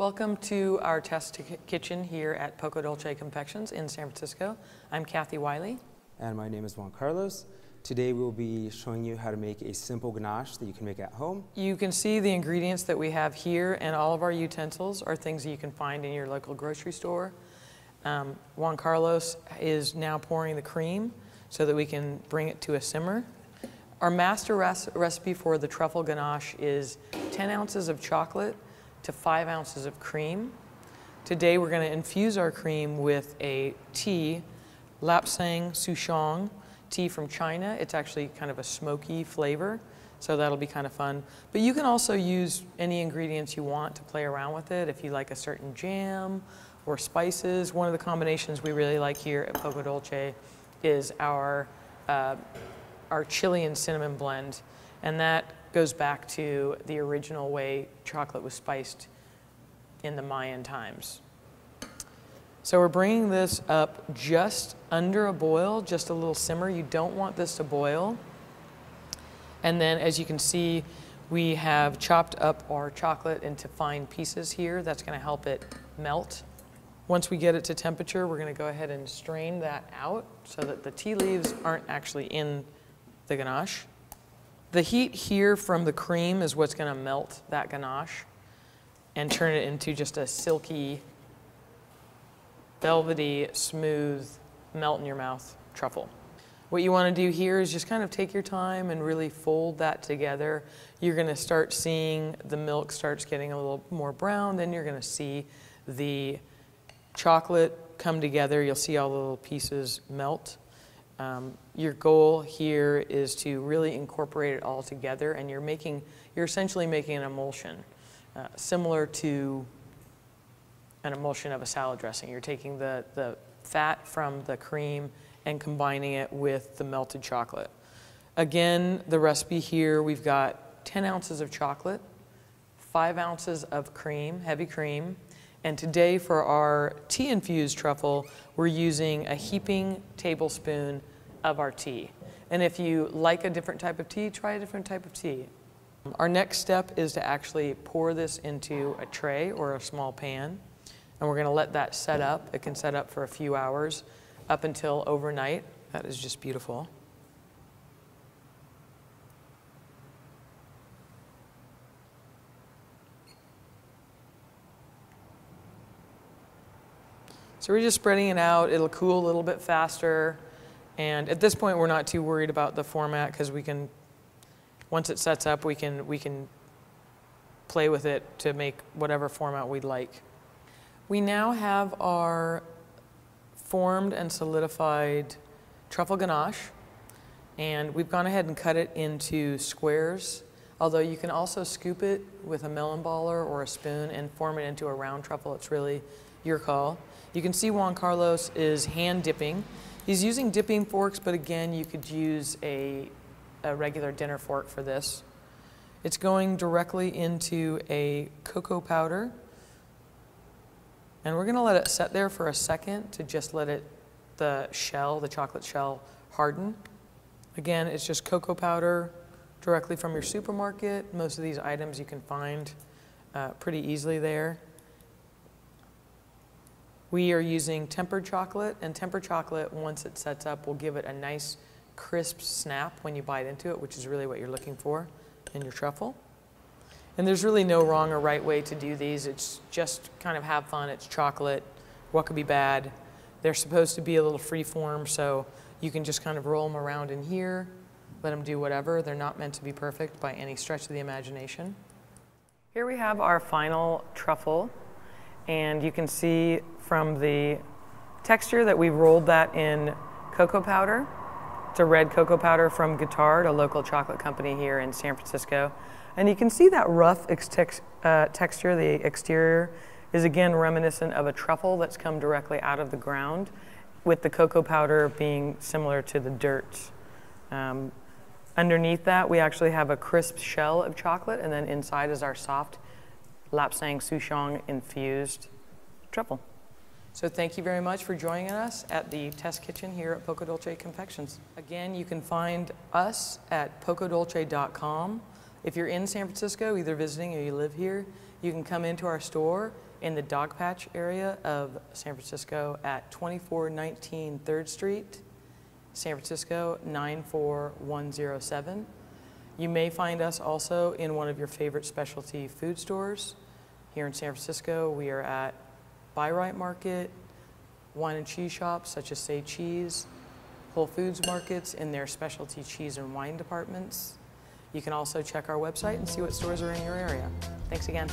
Welcome to our test kitchen here at Poco Dolce Confections in San Francisco. I'm Kathy Wiley. And my name is Juan Carlos. Today we'll be showing you how to make a simple ganache that you can make at home. You can see the ingredients that we have here, and all of our utensils are things that you can find in your local grocery store. Juan Carlos is now pouring the cream so that we can bring it to a simmer. Our master recipe for the truffle ganache is 10 ounces of chocolate to 5 ounces of cream. Today we're going to infuse our cream with a tea, Lapsang Souchong tea from China. It's actually kind of a smoky flavor, so that'll be kind of fun. But you can also use any ingredients you want to play around with it. If you like a certain jam or spices, one of the combinations we really like here at Poco Dolce is our chili and cinnamon blend, and that goes back to the original way chocolate was spiced in the Mayan times. So we're bringing this up just under a boil, just a little simmer. You don't want this to boil. And then, as you can see, we have chopped up our chocolate into fine pieces here. That's going to help it melt. Once we get it to temperature, we're going to go ahead and strain that out so that the tea leaves aren't actually in the ganache. The heat here from the cream is what's going to melt that ganache and turn it into just a silky, velvety, smooth, melt in your mouth truffle. What you want to do here is just kind of take your time and really fold that together. You're going to start seeing the milk starts getting a little more brown, then you're going to see the chocolate come together. You'll see all the little pieces melt. Your goal here is to really incorporate it all together, and you're essentially making an emulsion, similar to an emulsion of a salad dressing. You're taking the fat from the cream and combining it with the melted chocolate. Again, the recipe here, we've got 10 ounces of chocolate, 5 ounces of cream, heavy cream, and today for our tea-infused truffle, we're using a heaping tablespoon of our tea. And if you like a different type of tea, try a different type of tea. Our next step is to actually pour this into a tray or a small pan, and we're going to let that set up. It can set up for a few hours, up until overnight. That is just beautiful. So we're just spreading it out. It'll cool a little bit faster. And at this point, we're not too worried about the format because once it sets up, we can play with it to make whatever format we'd like. We now have our formed and solidified truffle ganache, and we've gone ahead and cut it into squares, although you can also scoop it with a melon baller or a spoon and form it into a round truffle. It's really your call. You can see Juan Carlos is hand dipping. He's using dipping forks, but again, you could use a regular dinner fork for this. It's going directly into a cocoa powder, and we're going to let it set there for a second to just let the chocolate shell, harden. Again, it's just cocoa powder directly from your supermarket. Most of these items you can find pretty easily there. We are using tempered chocolate, and tempered chocolate, once it sets up, will give it a nice crisp snap when you bite into it, which is really what you're looking for in your truffle. And there's really no wrong or right way to do these. It's just kind of have fun. It's chocolate. What could be bad? They're supposed to be a little free form, so you can just kind of roll them around in here, let them do whatever. They're not meant to be perfect by any stretch of the imagination. Here we have our final truffle, and you can see from the texture that we rolled that in cocoa powder. It's a red cocoa powder from Guittard, a local chocolate company here in San Francisco. And you can see that rough texture, the exterior, is again reminiscent of a truffle that's come directly out of the ground, with the cocoa powder being similar to the dirt. Underneath that, we actually have a crisp shell of chocolate, and then inside is our soft Lapsang Souchong infused truffle. So thank you very much for joining us at the test kitchen here at Poco Dolce Confections. Again, you can find us at pocodolce.com. If you're in San Francisco, either visiting or you live here, you can come into our store in the Dog Patch area of San Francisco at 2419 3rd Street, San Francisco 94107. You may find us also in one of your favorite specialty food stores. Here in San Francisco, we are at Buy-Right Market, wine and cheese shops such as Say Cheese, Whole Foods markets in their specialty cheese and wine departments. You can also check our website and see what stores are in your area. Thanks again.